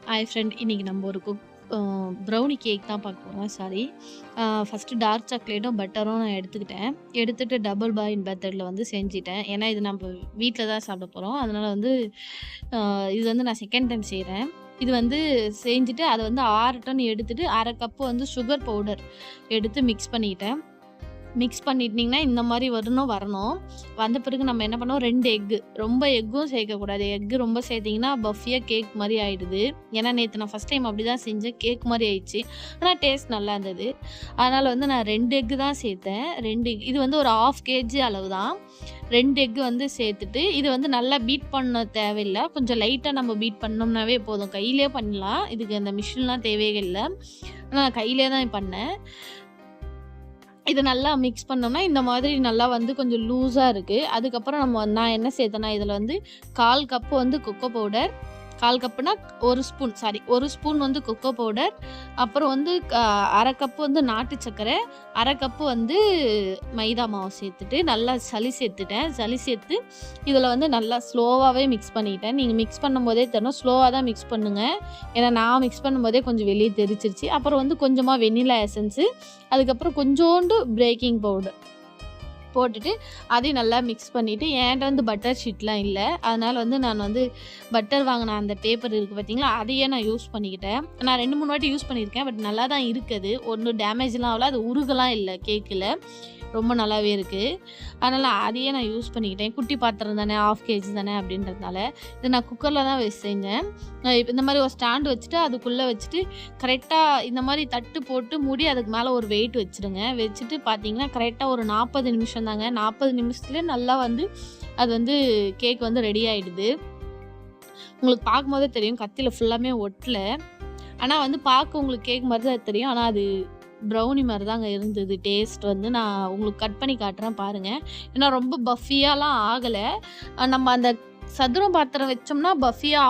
Hi friend. இன்னைக்கு நம்ம ஒரு ப்ரௌனி கேக் தான் பார்க்க போறோம். சாரி. ஃபர்ஸ்ட்டு டார்க் சாக்லேட்டும், பட்டரும் நான் எடுத்துக்கிட்டேன். எடுத்துட்டு டபுள் பாயில் மெத்தட்ல வந்து செஞ்சுட்டேன். ஏன்னா, இது நம்ப வீட்ல தான் சாப்பிட போறோம். அதனால வந்து இது வந்து நான் செகண்ட் டைம் செய்றேன். இது வந்து செஞ்சுட்டு அத வந்து ஆறட்டும்ன்னு எடுத்துட்டு 1/2 கப்பு வந்து சுகர் பவுடர் எடுத்து மிக்ஸ் பண்ணிக்கிட்டேன். மிக்ஸ் பண்ணிட்டீங்கன்னா, இந்த மாரி வரணும். வந்த பிறகு நம்ம என்ன பண்ணோம், 2 எக்கு. ரொம்ப எக்கும் சேர்க்கக்கூடாது. எக்கு ரொம்ப சேர்த்தீங்கன்னா, பஃபியா கேக் மாரி ஆயிடுது. ஏன்னா, நேத்து நான் ஃபர்ஸ்ட் டைம் அப்படிதான் செஞ்சேன். கேக் மாரி ஆயிடுச்சு. ஆனா டேஸ்ட் நல்லா இருந்தது. அதனால வந்து நான் 2 எக்கு தான் சேர்த்தேன். 2 இது வந்து ஒரு 1/2 கேஜி அளவு தான். 2 எக்கு வந்து சேர்த்துட்டு, இது வந்து நல்லா பீட் பண்ண தேவையில்ல. கொஞ்சம் லைட்டா நம்ம பீட் பண்ணோம்னாவே போதும். கையிலேயே பண்ணலாம். இதுக்கு அந்த மிஷின்லாம் தேவையே இல்ல. நான் கையிலேயே தான் பண்ணேன். இத நல்லா மிக்ஸ் பண்ணோம்னா, இந்த மாதிரி நல்லா வந்து கொஞ்சம் லூஸா இருக்கு. அதுக்கப்புறம் நான் என்ன சேர்த்தேன்னா, இதில வந்து 1/4 கப்பு வந்து கொக்கோ பவுடர். 1/4 கப்புனா 1 ஸ்பூன் 1 ஸ்பூன் வந்து கொக்கோ பவுடர். அப்புறம் வந்து 1/2 கப்பு வந்து நாட்டு சர்க்கரை, 1/2 கப்பு வந்து மைதா மாவு சேர்த்துட்டு, நல்லா சளி சேர்த்துட்டேன். சளி சேர்த்து இதில வந்து நல்லா ஸ்லோவாவே மிக்ஸ் பண்ணிக்கிட்டேன். நீங்க மிக்ஸ் பண்ணும்போதே தெரியும். ஸ்லோவா தான் மிக்ஸ் பண்ணுங்க. ஏன்னா நான் மிக்ஸ் பண்ணும்போதே கொஞ்சம் வெளிய தெரிச்சிருச்சு. அப்புறம் வந்து கொஞ்சமா வெண்ணிலா எசன்ஸு, அதுக்கப்புறம் கொஞ்சோண்டு பேக்கிங் பவுடர் போட்டுட்டு அதையும் நல்லா மிக்ஸ் பண்ணிவிட்டு, என்கிட்ட வந்து பட்டர் ஷீட்லாம் இல்ல. அதனால வந்து நான் வந்து பட்டர் வாங்கின அந்த பேப்பர் இருக்குது பார்த்தீங்களா, அதையே நான் யூஸ் பண்ணிக்கிட்டேன். நான் 2, 3 வாட்டி யூஸ் பண்ணியிருக்கேன். பட் நல்லா தான் இருக்குது. ஒண்ணும் டேமேஜ்லாம் ஆகல. அது உருகலாம் இல்ல கேக்குல. ரொம்ப நல்லாவே இருக்கு. அதனால அதையே நான் யூஸ் பண்ணிக்கிட்டேன். குட்டி பாத்திரம் தானே, 1/2 கேஜி தானே அப்படின்றதுனால. இத நான் குக்கர்ல தான் வச்சு செஞ்சேன். இப்ப இந்த மாரி ஒரு ஸ்டாண்ட் வச்சுட்டு, அதுக்குள்ள வச்சுட்டு கரெக்ட்டா இந்த மாரி தட்டு போட்டு மூடி அதுக்கு மேல ஒரு வெயிட் வச்சுருங்க. வச்சுட்டு பார்த்தீங்கன்னா, கரெக்ட்டா ஒரு 40 நிமிஷம் தாங்க. 40 நிமிஷத்துலயே நல்லா வந்து அது வந்து கேக் வந்து ரெடி ஆயிடுது. உங்களுக்கு பார்க்கும்போதே தெரியும். கத்தியில ஃபுல்லாமே ஒட்டல. ஆனா வந்து பார்க்க உங்களுக்கு கேக் மாரி தான் தெரியும். ஆனா அது ப்ரௌனி மாரி தாங்க இருந்தது. டேஸ்ட் வந்து நான் உங்களுக்கு கட் பண்ணி காட்டுறேன் பாருங்க. ஏன்னா ரொம்ப பஃபியாலாம் ஆகல. நம்ம அந்த சதுரம் பாத்திரம் வச்சோம்னா பஃபியா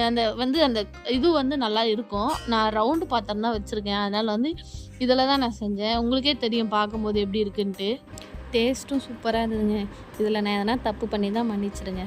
அந்த வந்து அந்த இது வந்து நல்லா இருக்கும். நான் ரவுண்டு பாத்திரம் தான் வச்சிருக்கேன். அதனால வந்து இதில தான் நான் செஞ்சேன். உங்களுக்கே தெரியும் பார்க்கும்போது எப்படி இருக்குன்ட்டு. டேஸ்ட்டும் சூப்பரா இருந்ததுங்க. இதில நான் எதனா தப்பு பண்ணி தான் மன்னிச்சுடுங்க.